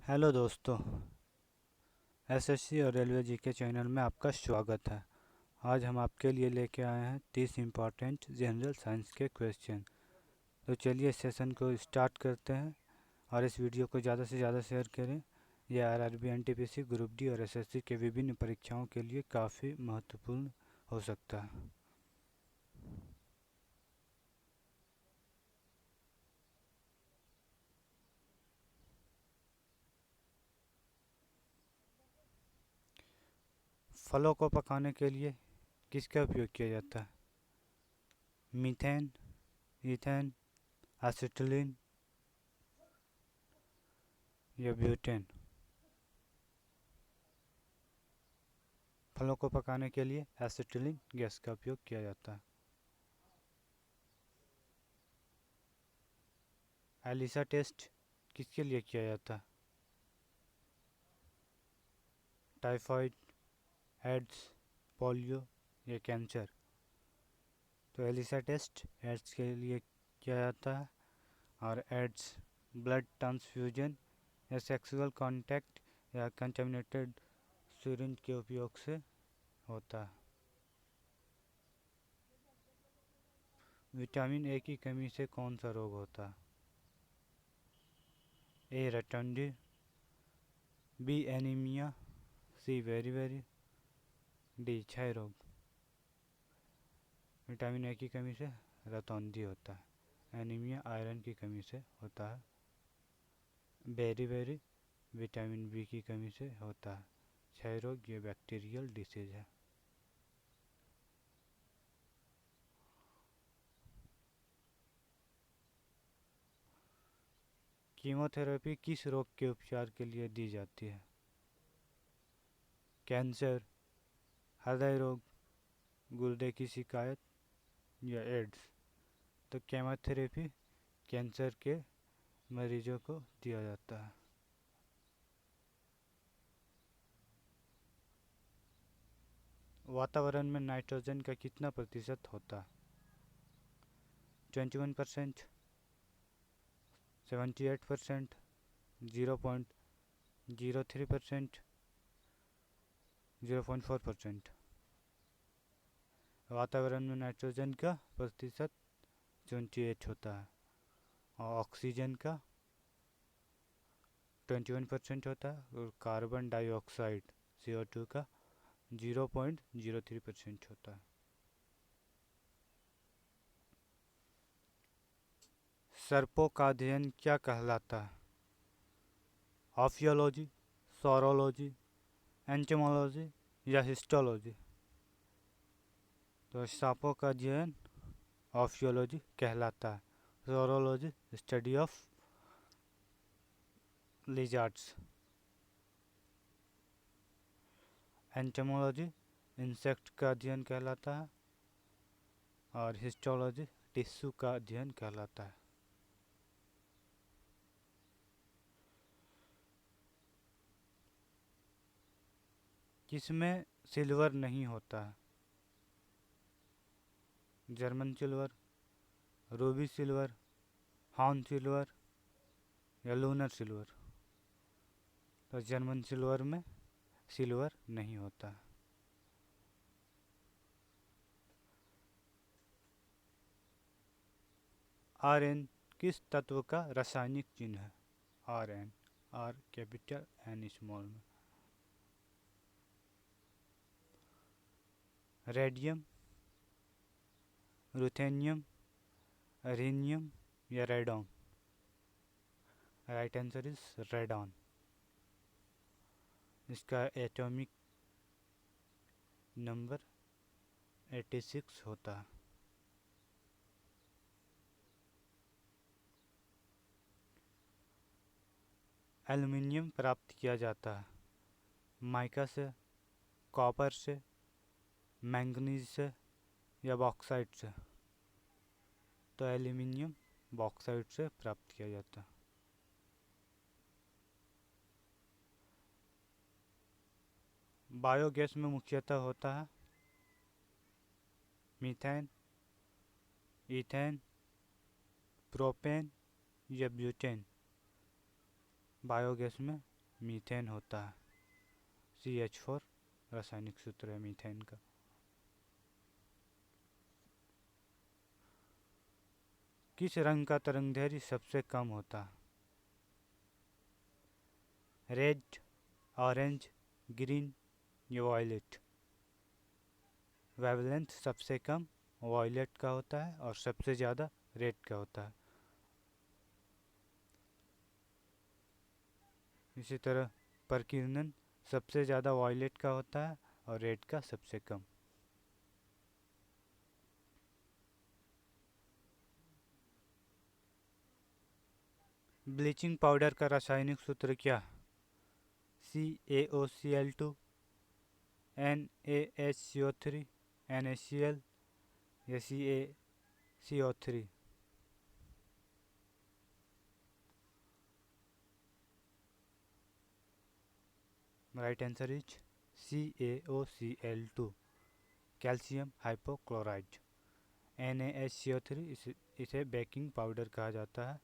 Hello दोस्तों। SSC और railway जी के चैनल में आपका स्वागत है। आज हम आपके लिए लेके आए हैं 30 इम्पॉर्टेंट जनरल साइंस के क्वेश्चन। तो चलिए इस सेशन को स्टार्ट करते हैं और इस वीडियो को ज़्यादा से ज़्यादा शेयर करें। यह आरआरबी, एनटीपीसी, ग्रुप डी और एसएससी के विभिन्न परीक्षाओं के लिए काफ़ी महत्वपूर्ण हो सकता है। फलों को पकाने के लिए किसका उपयोग किया जाता है? मीथेन, ईथेन, एसिटिलीन या ब्यूटेन? फलों को पकाने के लिए एसिटिलीन गैस का उपयोग किया जाता है। एलिसा टेस्ट किसके लिए किया जाता है? टाइफाइड, एड्स, पोलियो या कैंसर? तो एलिसा टेस्ट एड्स के लिए किया जाता है। और एड्स ब्लड ट्रांसफ्यूजन या सेक्सुअल कांटेक्ट या कंटामिनेटेड सिरिंज के उपयोग से होता है। विटामिन ए की कमी से कौन सा रोग होता है? ए रटंडी, बी एनीमिया, सी वेरी वेरी, डी क्षय रोग? विटामिन ए की कमी से रतौंधी होता है। एनीमिया आयरन की कमी से होता है। बेरी बेरी विटामिन बी की कमी से होता है। क्षय रोग ये बैक्टीरियल डिसीज है। कीमोथेरेपी किस रोग के उपचार के लिए दी जाती है? कैंसर, हृदय रोग, गुर्दे की शिकायत या एड्स? तो कीमोथेरेपी कैंसर के मरीजों को दिया जाता है। वातावरण में नाइट्रोजन का कितना प्रतिशत होता है? 21%, 78%, 0.03%, 0.4%? वातावरण में नाइट्रोजन का प्रतिशत 28 होता है और ऑक्सीजन का 21% होता है और कार्बन डाइऑक्साइड CO2 का 0.03% होता है। सर्पों का अध्ययन क्या कहलाता है? ऑफियोलॉजी, सौरोलॉजी, एंटोमोलॉजी या हिस्टोलॉजी? तो सांपों का अध्ययन ऑफियोलॉजी कहलाता है। Saurology study of lizards. Entomology insect का अध्ययन कहलाता है और हिस्टोलॉजी टिश्यू का अध्ययन कहलाता है। किसमें सिल्वर नहीं होता है? German silver, Ruby silver, horn silver या लूनर सिल्वर? तो जर्मन सिल्वर में सिल्वर नहीं होता। Rn किस तत्व का रासायनिक चिन्ह है? Rn, R capital N small में। रेडियम, रुथेनियम, रीनियम या radon? Right answer is radon. इसका एटॉमिक नंबर 86 होता है। एल्युमिनियम प्राप्त किया जाता है माइका से, कॉपर से, मैंगनीज से या बॉक्साइट से? तो एल्युमिनियम बॉक्साइट से प्राप्त किया जाता है। बायोगैस में मुख्यतः होता है मीथेन, ईथेन, प्रोपेन या ब्यूटेन? बायोगैस में मीथेन होता है। CH4 रासायनिक सूत्र है मीथेन का। किस रंग का तरंगदैर्घ्य सबसे कम होता है? रेड, ऑरेंज, ग्रीन या वायलेट? वेवलेंथ सबसे कम वायलेट का होता है और सबसे ज़्यादा रेड का होता है। इसी तरह प्रकीर्णन सबसे ज़्यादा वायलेट का होता है और रेड का सबसे कम। ब्लीचिंग पाउडर का रासायनिक सूत्र क्या है? CaOCl2, NaHCO3, NaCl या CaCO3? Right answer is CaOCl2, calcium hypochloride. NaHCO3 इसे बेकिंग पाउडर कहा जाता है।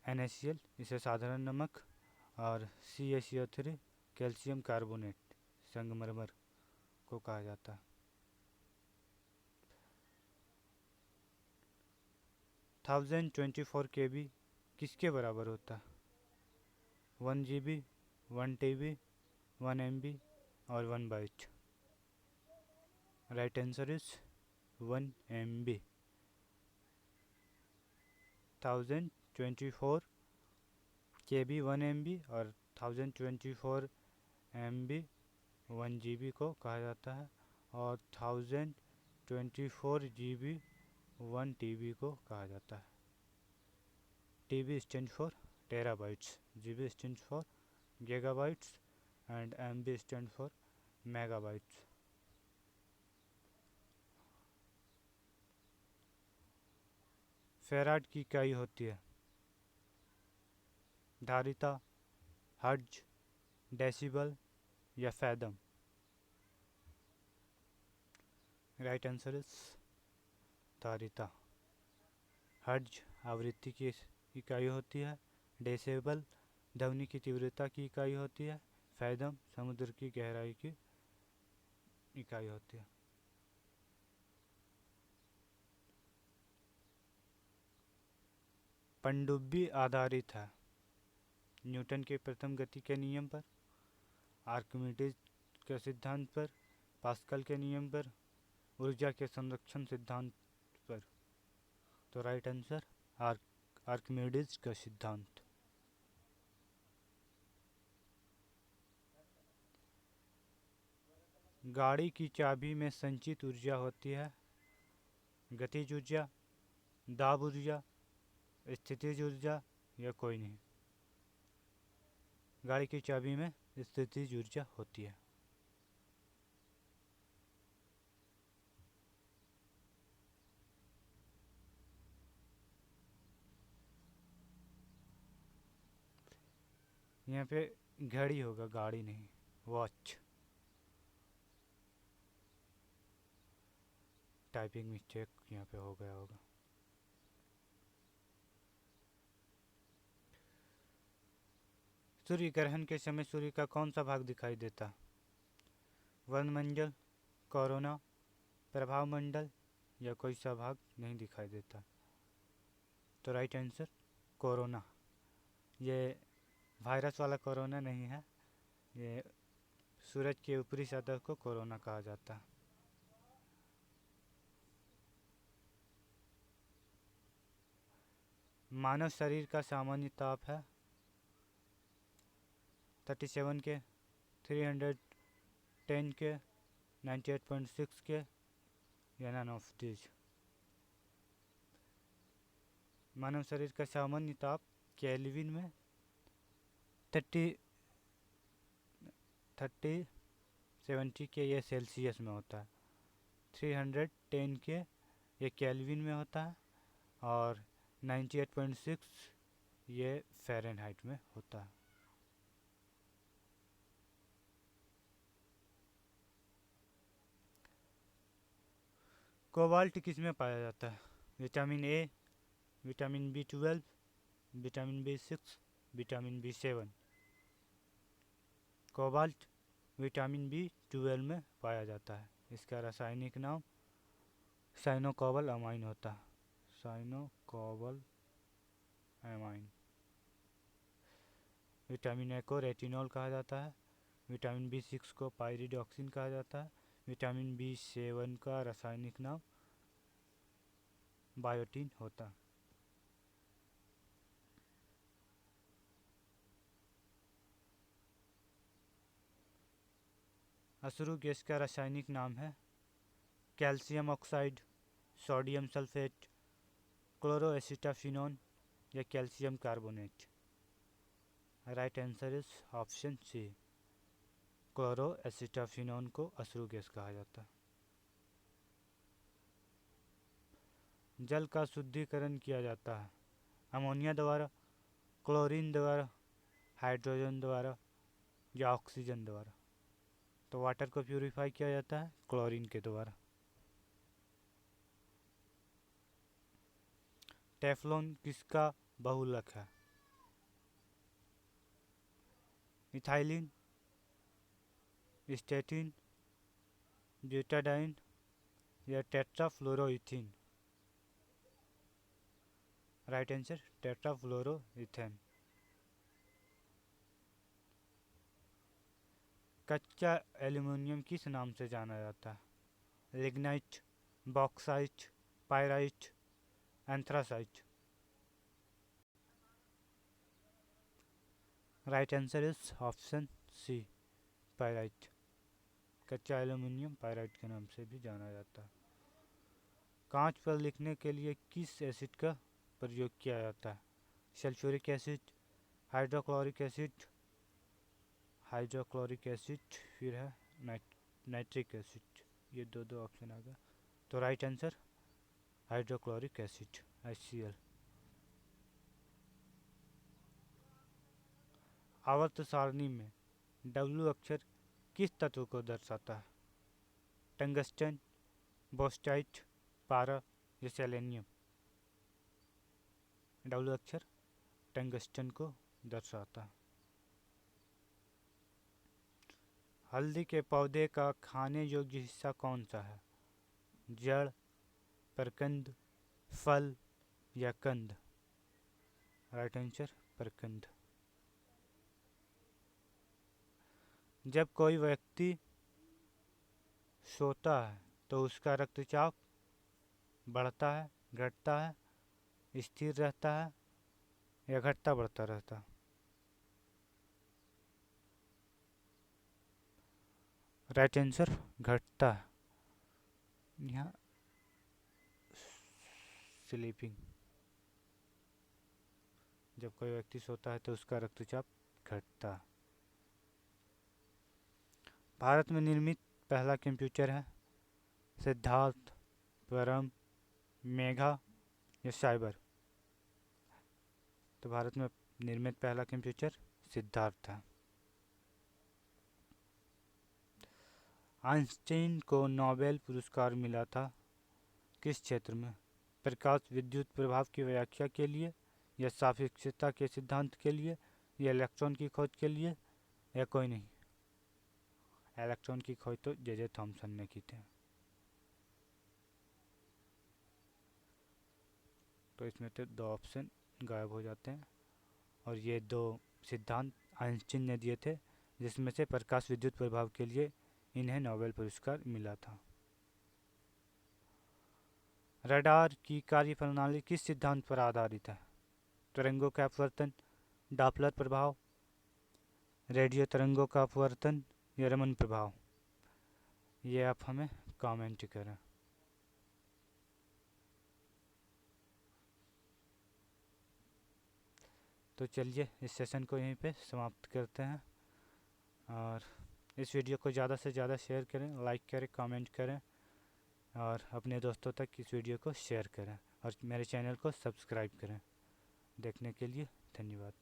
NaCl इसे साधारण नमक और CaCO3 कैल्शियम कार्बोनेट संगमरमर को कहा जाता है। 1024 KB किसके बराबर होता है? 1 GB, 1 TB, 1 MB और 1 byte? Right answer is 1 MB। 1024 KB 1 MB और 1024 MB 1 GB को कहा जाता है और 1024 GB 1 TB को कहा जाता है। TB stand for terabytes, GB stand for gigabytes and MB stand for megabytes. Farad की इकाई होती है? धारिता, हर्ट्ज, डेसिबल या फैदम? राइट आंसर इज धारिता। हर्ट्ज आवृत्ति की इकाई होती है, डेसिबल ध्वनि की तीव्रता की इकाई होती है, फैदम समुद्र की गहराई की इकाई होती है। पनडुब्बी आधारित है न्यूटन के प्रथम गति के नियम पर, आर्किमिडीज के सिद्धांत पर, पास्कल के नियम पर, ऊर्जा के संरक्षण सिद्धांत पर? तो राइट आंसर आर्किमिडीज का सिद्धांत। गाड़ी की चाबी में संचित ऊर्जा होती है? गतिज ऊर्जा, दाब ऊर्जा, स्थितिज ऊर्जा या कोई नहीं? गाड़ी की चाबी में स्थितिज ऊर्जा होती है। यहाँ पे घड़ी होगा, गाड़ी नहीं, वॉच। टाइपिंग मिस्टेक यहाँ पे हो गया होगा। सूर्य ग्रहण के समय सूर्य का कौन सा भाग दिखाई देता? वर्णमंडल, कोरोना, प्रभाव मंडल या कोई सा भाग नहीं दिखाई देता? तो राइट आंसर कोरोना। ये वायरस वाला कोरोना नहीं है, ये सूरज के ऊपरी सतह को कोरोना कहा जाता है। मानव शरीर का सामान्य ताप है 37 के, 310 के, 98.6 के या नन ऑफ दिस? मानव शरीर का सामान्य ताप केल्विन में 70 के ये सेल्सियस में होता है, 310 के ये केल्विन में होता है और 98.6 ये फ़ारेनहाइट में होता है। कोबाल्ट किस में पाया जाता है? Vitamin A, vitamin B12, vitamin B6, vitamin B7। Cobalt vitamin B12 में पाया जाता है। इसका रासायनिक नाम साइनोकोबल अमाइन होता है। साइनोकोबल अमाइन। विटामिन ए को रेटिनॉल कहा जाता है। विटामिन B6 को पायरिडॉक्सिन कहा जाता है। विटामिन B7 का रासायनिक नाम बायोटीन होता है। अशरु गैस का रासायनिक नाम है calcium oxide, sodium sulphate, chloroacetophenone या calcium carbonate. Right answer is option C, chloroacetophenone को अशरु गैस कहा जाता है। जल का शुद्धिकरण किया जाता है अमोनिया द्वारा, क्लोरीन द्वारा, हाइड्रोजन द्वारा या ऑक्सीजन द्वारा। तो वाटर को प्यूरिफाई किया जाता है क्लोरीन के द्वारा। टेफ्लॉन किसका बहुलक है? इथाइलिन, स्टेटिन, ब्यूटाडाइन या टेट्राफ्लोरोइथेन। Right answer टेट्राफ्लोरोइथेन। कच्चा एल्युमिनियम किस नाम से जाना जाता है? Lignite, bauxite, pyrite, anthracite. Right answer is option C, pyrite. कच्चा एल्युमिनियम पायराइट के नाम से भी जाना जाता है। कांच पर लिखने के लिए किस एसिड का प्रयोग किया जाता है? सल्फ्यूरिक एसिड, हाइड्रोक्लोरिक एसिड, फिर है नाइट्रिक एसिड। ये दो ऑप्शन आ गया। तो right answer hydrochloric acid, HCl। आवर्त सारणी में W अक्षर किस तत्व को दर्शाता है? टंगस्टन, बोस्टाइट, पारा या सेलेनियम। W अक्षर टंगस्टन को दर्शाता है। हल्दी के पौधे का खाने योग्य हिस्सा कौन सा है? जड़, प्रकंद, फल या कंद। राइट आंसर प्रकंद। जब कोई व्यक्ति सोता है तो उसका रक्तचाप बढ़ता है, घटता है, स्थिर रहता है या घटता बढ़ता रहता है? राइट आंसर घटता है। यहाँ स्लीपिंग। जब कोई व्यक्ति सोता है तो उसका रक्तचाप घटता है। भारत में निर्मित पहला कंप्यूटर है सिद्धार्थ, परम, मेघा या साइबर। तो भारत में निर्मित पहला कंप्यूटर सिद्धार्थ है। आइंस्टीन को नोबेल पुरस्कार मिला था किस क्षेत्र में? प्रकाश विद्युत प्रभाव की व्याख्या के लिए या सापेक्षता के सिद्धांत के लिए या इलेक्ट्रॉन की खोज के लिए या कोई नहीं? इलेक्ट्रॉन की खोज तो जे थॉमसन ने की थी। तो इसमें तो दो ऑप्शन गायब हो जाते हैं और ये दो सिद्धांत आइंस्टीन ने दिए थे जिसमें से प्रकाश विद्युत प्रभाव के लिए इन्हें नोबेल पुरस्कार मिला था। रडार की कार्यप्रणाली किस सिद्धांत पर आधारित है? तरंगों का अपवर्तन, डॉपलर प्रभाव, रेडियो तरंगों का अपवर्तन या रमन प्रभाव। ये आप हमें कमेंट करें। तो चलिए इस सेशन को यहीं पे समाप्त करते हैं और इस वीडियो को ज़्यादा से ज़्यादा शेयर करें, लाइक करें, कमेंट करें और अपने दोस्तों तक इस वीडियो को शेयर करें और मेरे चैनल को सब्सक्राइब करें। देखने के लिए धन्यवाद।